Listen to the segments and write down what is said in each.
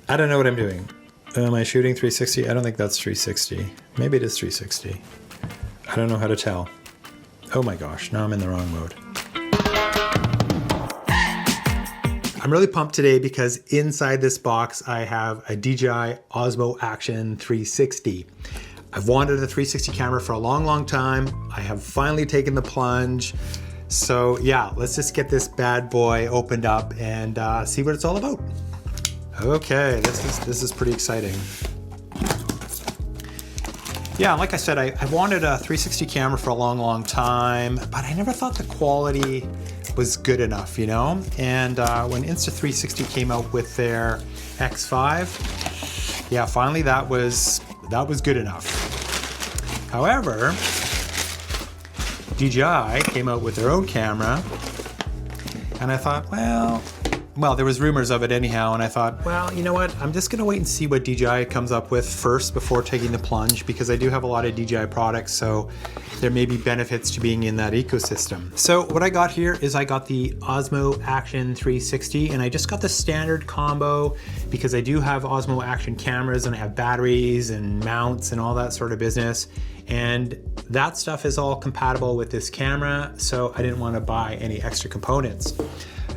I don't know what I'm doing. Am I shooting 360? I don't think that's 360. Maybe it is 360. I don't know how to tell. Oh my gosh, now I'm in the wrong mode. I'm really pumped today because inside this box I have a DJI Osmo Action 360. I've wanted a 360 camera for a long time. I have finally taken the plunge. So yeah, let's just get this bad boy opened up and see what it's all about. Okay, this is pretty exciting. Yeah, like I said, I wanted a 360 camera for a long time, but I never thought the quality was good enough, you know? And when Insta360 came out with their X5, yeah, finally that was good enough. However, DJI came out with their own camera, and I thought, well, there was rumors of it anyhow, and I thought, well, you know what? I'm just gonna wait and see what DJI comes up with first before taking the plunge, because I do have a lot of DJI products, so there may be benefits to being in that ecosystem. So what I got here is I got the Osmo Action 360, and I just got the standard combo because I do have Osmo Action cameras and I have batteries and mounts and all that sort of business. And that stuff is all compatible with this camera, so I didn't want to buy any extra components.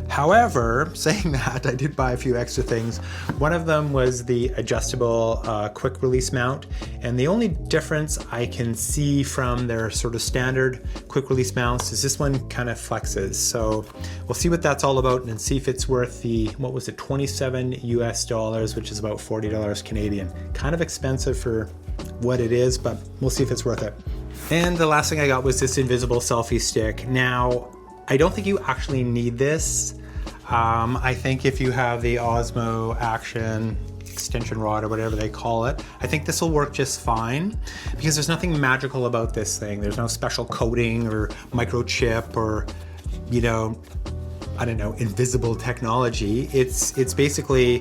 However, saying that, I did buy a few extra things. One of them was the adjustable quick release mount, and the only difference I can see from their sort of standard quick release mounts is this one kind of flexes. So we'll see what that's all about and see if it's worth the, what was it, 27 US dollars, which is about $40 Canadian. Kind of expensive for what it is, but we'll see if it's worth it. And the last thing I got was this invisible selfie stick. Now, I don't think you actually need this. I think if you have the Osmo Action extension rod or whatever they call it, I think this will work just fine because there's nothing magical about this thing. There's no special coating or microchip or, you know, I don't know, invisible technology. It's basically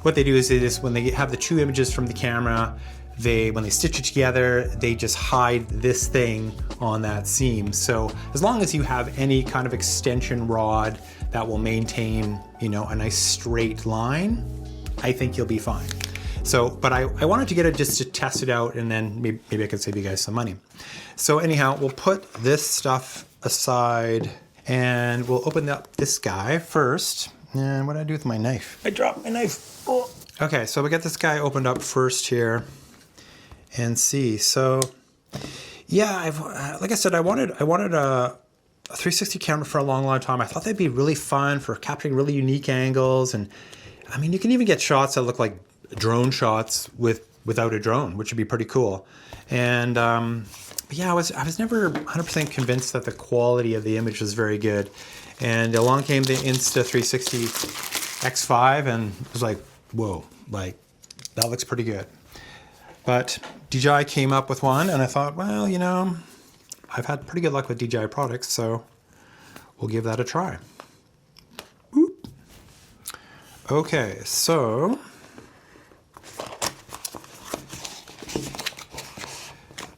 what they do is they just, when they have the two images from the camera, when they stitch it together, they just hide this thing on that seam. So as long as you have any kind of extension rod that will maintain, you know, a nice straight line, I think you'll be fine. So, but I wanted to get it just to test it out, and then maybe I could save you guys some money. So anyhow, we'll put this stuff aside and we'll open up this guy first. And what did I do with my knife? I dropped my knife. Oh. Okay, so we got this guy opened up first here. And see, so yeah, like I said, I wanted a 360 camera for a long time. I thought they'd be really fun for capturing really unique angles, and I mean, you can even get shots that look like drone shots without a drone, which would be pretty cool. And yeah, I was never 100% convinced that the quality of the image was very good. And along came the Insta360 X5, and it was like, whoa, like that looks pretty good. But DJI came up with one, and I thought, well, you know, I've had pretty good luck with DJI products, so we'll give that a try. Oop. Okay, so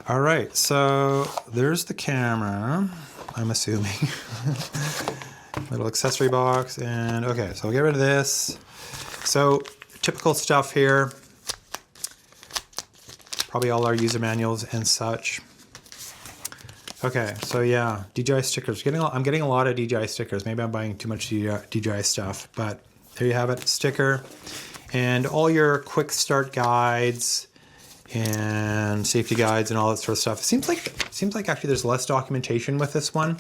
all right, so there's the camera, I'm assuming. Little accessory box, and okay, so we'll get rid of this. So typical stuff here. Probably all our user manuals and such. Okay, so yeah, DJI stickers. I'm getting a lot of DJI stickers. Maybe I'm buying too much DJI stuff, but there you have it, sticker. And all your quick start guides and safety guides and all that sort of stuff. It seems like actually there's less documentation with this one.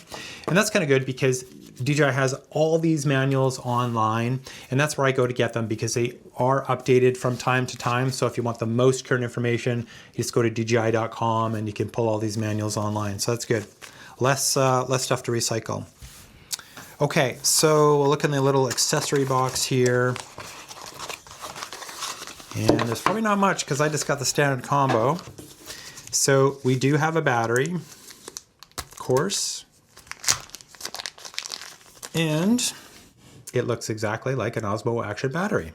And that's kind of good because DJI has all these manuals online, and that's where I go to get them because they are updated from time to time. So if you want the most current information, you just go to DJI.com and you can pull all these manuals online. So that's good. Less stuff to recycle. Okay, so we'll look in the little accessory box here. And there's probably not much because I just got the standard combo. So we do have a battery, of course. And it looks exactly like an Osmo Action battery.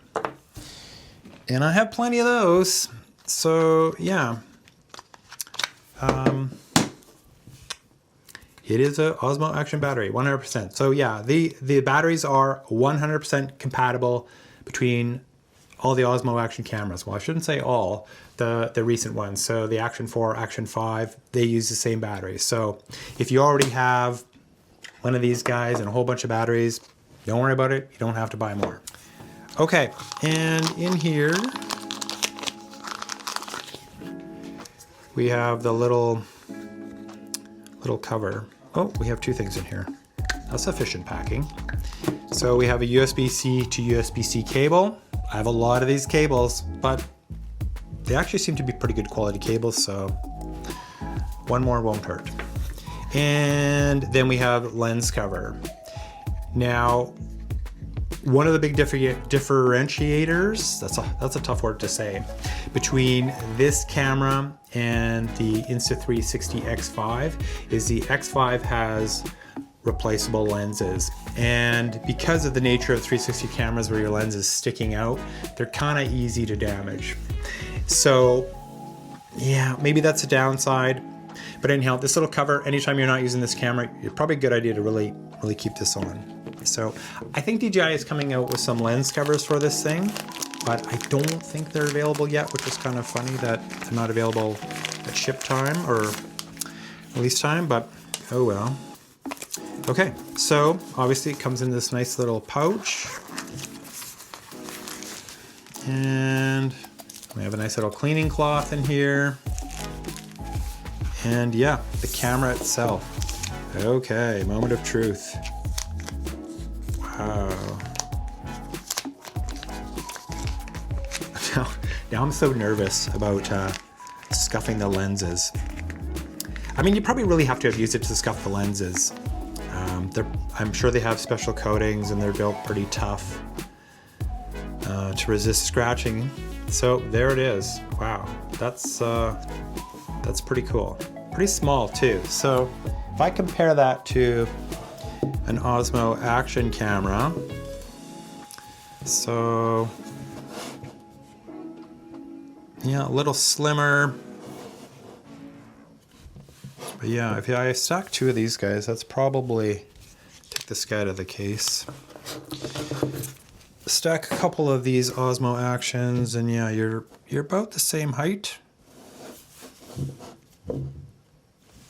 And I have plenty of those. So yeah. It is a Osmo Action battery, 100%. So yeah, the batteries are 100% compatible between all the Osmo Action cameras. Well, I shouldn't say all, the recent ones. So the Action 4, Action 5, they use the same batteries. So if you already have one of these guys and a whole bunch of batteries, don't worry about it. You don't have to buy more. Okay, and in here, we have the little cover. Oh, we have two things in here. That's efficient packing. So we have a USB-C to USB-C cable. I have a lot of these cables, but they actually seem to be pretty good quality cables, so one more won't hurt. And then we have lens cover. Now, one of the big differentiators, that's a tough word to say, between this camera and the Insta360 X5 is the X5 has replaceable lenses. And because of the nature of 360 cameras where your lens is sticking out, they're kind of easy to damage. So yeah, maybe that's a downside. But anyhow, this little cover, anytime you're not using this camera, it's probably a good idea to really keep this on. So I think DJI is coming out with some lens covers for this thing, but I don't think they're available yet, which is kind of funny that they're not available at ship time or release time, but oh well. Okay, so obviously it comes in this nice little pouch. And we have a nice little cleaning cloth in here. And yeah, the camera itself. Okay, moment of truth. Wow. Now I'm so nervous about scuffing the lenses. I mean, you probably really have to have used it to scuff the lenses. I'm sure they have special coatings and they're built pretty tough to resist scratching. So there it is. Wow, that's pretty cool. Pretty small too. So if I compare that to an Osmo Action camera, so yeah, a little slimmer. But yeah, if I stack two of these guys, that's probably, take this guy out of the case, stack a couple of these Osmo Actions, and yeah, you're about the same height.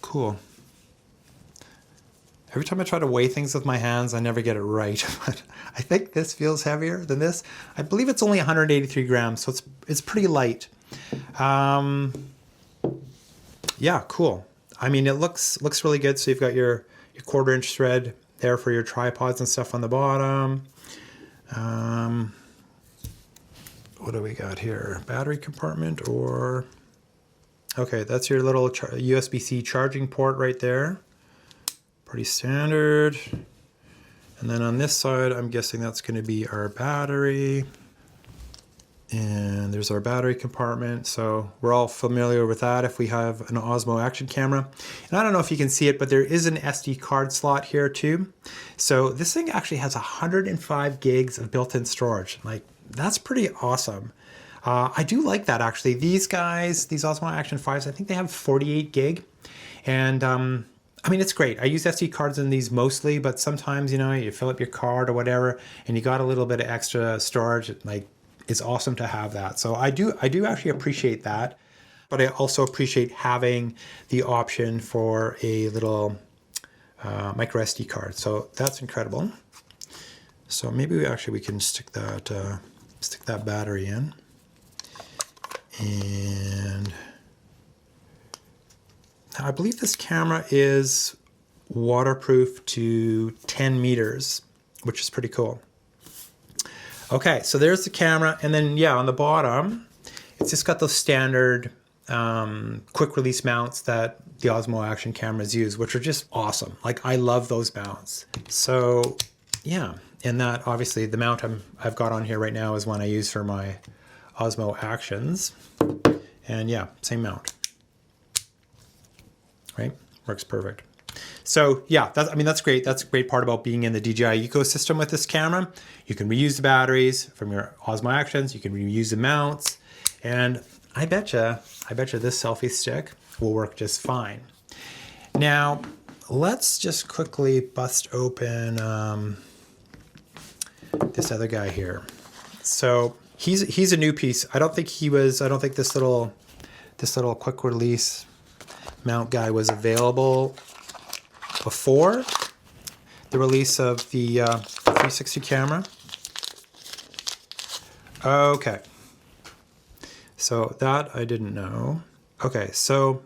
Cool. Every time I try to weigh things with my hands, I never get it right. But I think this feels heavier than this. I believe it's only 183 grams, so it's pretty light. Yeah, cool. I mean, it looks really good. So you've got your 1/4 inch thread there for your tripods and stuff on the bottom. What do we got here? Battery compartment or... Okay, that's your little USB-C charging port right there. Pretty standard. And then on this side, I'm guessing that's going to be our battery. And there's our battery compartment. So we're all familiar with that if we have an Osmo Action camera. And I don't know if you can see it, but there is an SD card slot here too. So this thing actually has 105 gigs of built-in storage. Like, that's pretty awesome. I do like that actually. These guys, these Osmo Action 5s, I think they have 48 gig. And I mean, it's great. I use SD cards in these mostly, but sometimes, you know, you fill up your card or whatever, and you got a little bit of extra storage. Like, it's awesome to have that. So I do actually appreciate that, but I also appreciate having the option for a little micro SD card. So that's incredible. So maybe we can stick that battery in. And now I believe this camera is waterproof to 10 meters, which is pretty cool. Okay, so there's the camera, and then yeah, on the bottom, it's just got those standard quick release mounts that the Osmo Action cameras use, which are just awesome. Like, I love those mounts. So yeah, and that obviously the mount I've got on here right now is one I use for my Osmo Actions, and yeah, same mount. Right, works perfect. So yeah, that's great. That's a great part about being in the DJI ecosystem with this camera. You can reuse the batteries from your Osmo Actions. You can reuse the mounts, and I betcha this selfie stick will work just fine. Now, let's just quickly bust open this other guy here. So he's a new piece. I don't think this little quick release mount guy was available before the release of the 360 camera. Okay. So that I didn't know. Okay, so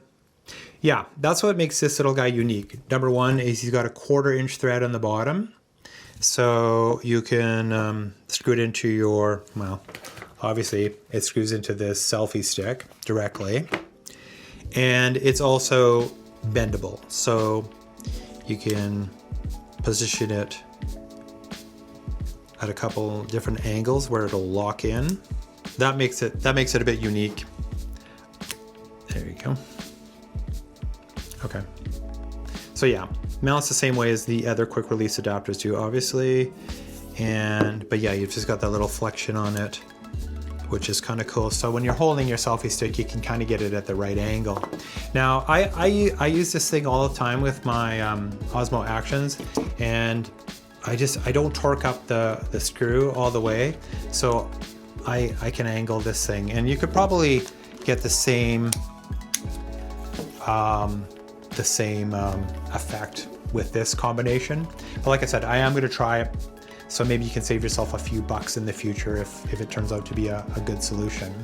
yeah, that's what makes this little guy unique. Number one is he's got a 1/4 inch thread on the bottom. So you can screw it into your, well, obviously it screws into this selfie stick directly. And it's also bendable. So you can position it at a couple different angles where it'll lock in. That makes it a bit unique. There you go. Okay. So yeah, mounts the same way as the other quick release adapters do, obviously. But yeah, you've just got that little flexion on it, which is kind of cool. So when you're holding your selfie stick, you can kind of get it at the right angle. Now, I use this thing all the time with my Osmo Actions, and I don't torque up the screw all the way, so I can angle this thing, and you could probably get the same effect with this combination. But like I said, I am going to try it, so maybe you can save yourself a few bucks in the future if it turns out to be a good solution.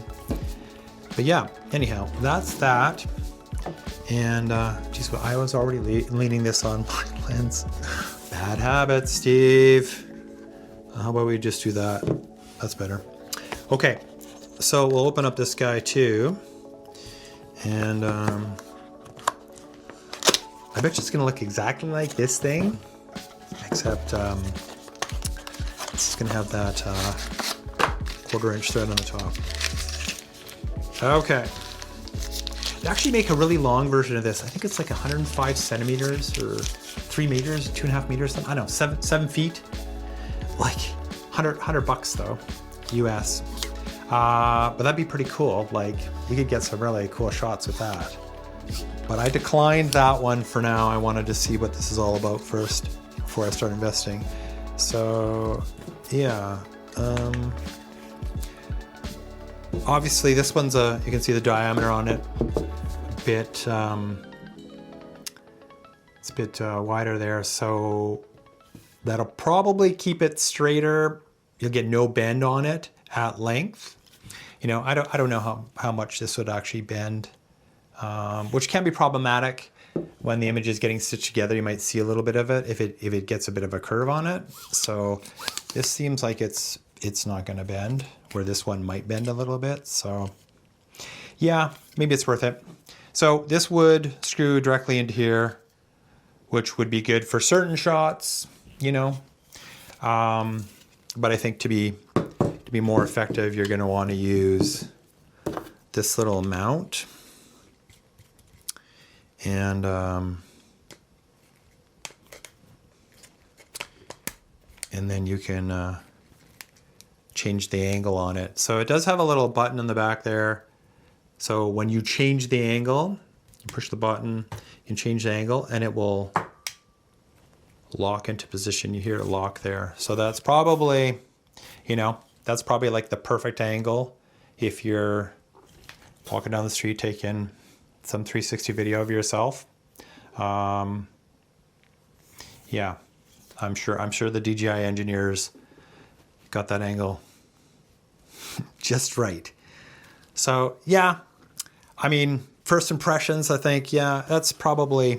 But yeah, anyhow, that's that. And geez, well, I was already leaning this on my lens. Bad habit, Steve. How about we just do that? That's better. Okay, so we'll open up this guy too. And I bet you it's gonna look exactly like this thing, except it's gonna have that 1/4 inch thread on the top. Okay. They actually make a really long version of this. I think it's like 105 centimeters or 3 meters, 2.5 meters. I don't know, 7 feet. Like $100 though, US. But that'd be pretty cool. Like you could get some really cool shots with that. But I declined that one for now. I wanted to see what this is all about first before I start investing. So yeah. Obviously this one's you can see the diameter on it. It's a bit wider there, so that'll probably keep it straighter. You'll get no bend on it at length. You know, I don't know how much this would actually bend, which can be problematic when the image is getting stitched together. You might see a little bit of it if it gets a bit of a curve on it. So this seems like it's not going to bend, where this one might bend a little bit. So yeah, maybe it's worth it. So this would screw directly into here, which would be good for certain shots, you know. But I think to be more effective, you're going to want to use this little mount. And then you can change the angle on it. So it does have a little button in the back there. So when you change the angle, you push the button, you can change the angle, and it will lock into position. You hear it lock there. So that's probably, you know, that's probably like the perfect angle if you're walking down the street taking some 360 video of yourself. Yeah, I'm sure the DJI engineers got that angle just right. So yeah, I mean, first impressions, I think, yeah, that's probably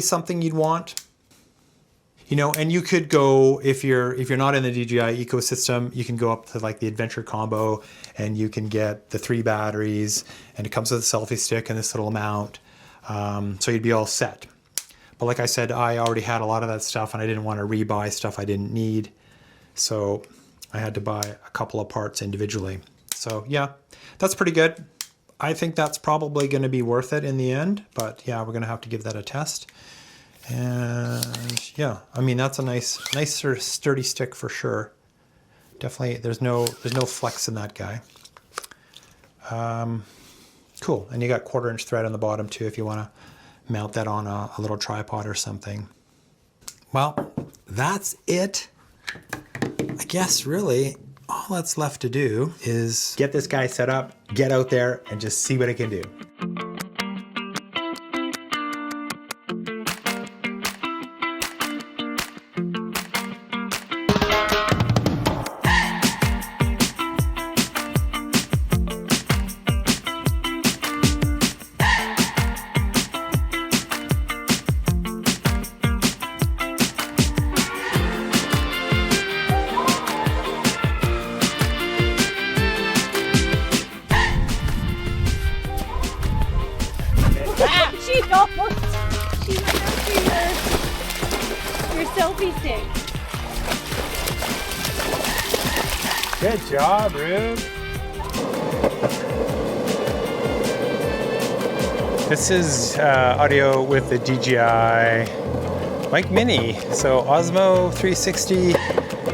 something you'd want. You know, and you could go, if you're not in the DJI ecosystem, you can go up to like the adventure combo and you can get the 3 batteries, and it comes with a selfie stick and this little mount. So you'd be all set. But like I said, I already had a lot of that stuff and I didn't want to rebuy stuff I didn't need. So I had to buy a couple of parts individually. So yeah, that's pretty good. I think that's probably going to be worth it in the end, but yeah, we're going to have to give that a test. And yeah, I mean, that's a nice sort of sturdy stick for sure. Definitely, there's no flex in that guy. Cool, and you got 1/4 inch thread on the bottom too if you want to mount that on a little tripod or something. Well, that's it. I guess really, all that's left to do is get this guy set up, get out there, and just see what it can do. She went after your selfie stick. Good job, Rube. This is audio with the DJI Mic Mini. So Osmo 360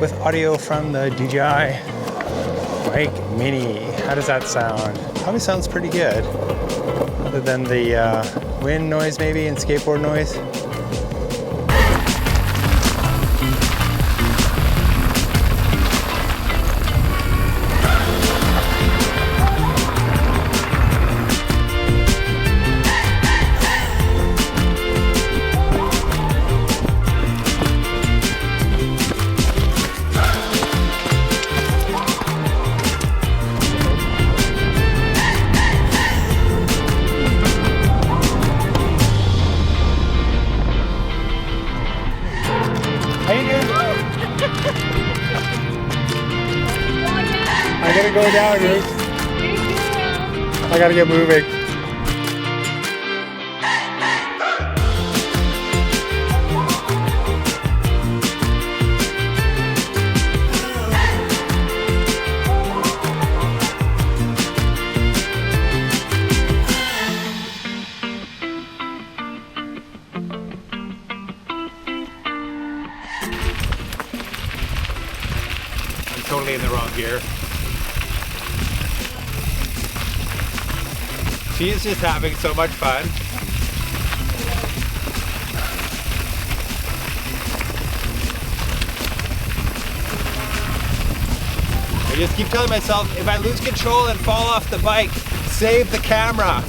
with audio from the DJI Mic Mini. How does that sound? Probably sounds pretty good. Other than the wind noise maybe and skateboard noise. I gotta go down, dude. I gotta get moving. I'm totally in the wrong gear. She's just having so much fun. I just keep telling myself, if I lose control and fall off the bike, save the camera.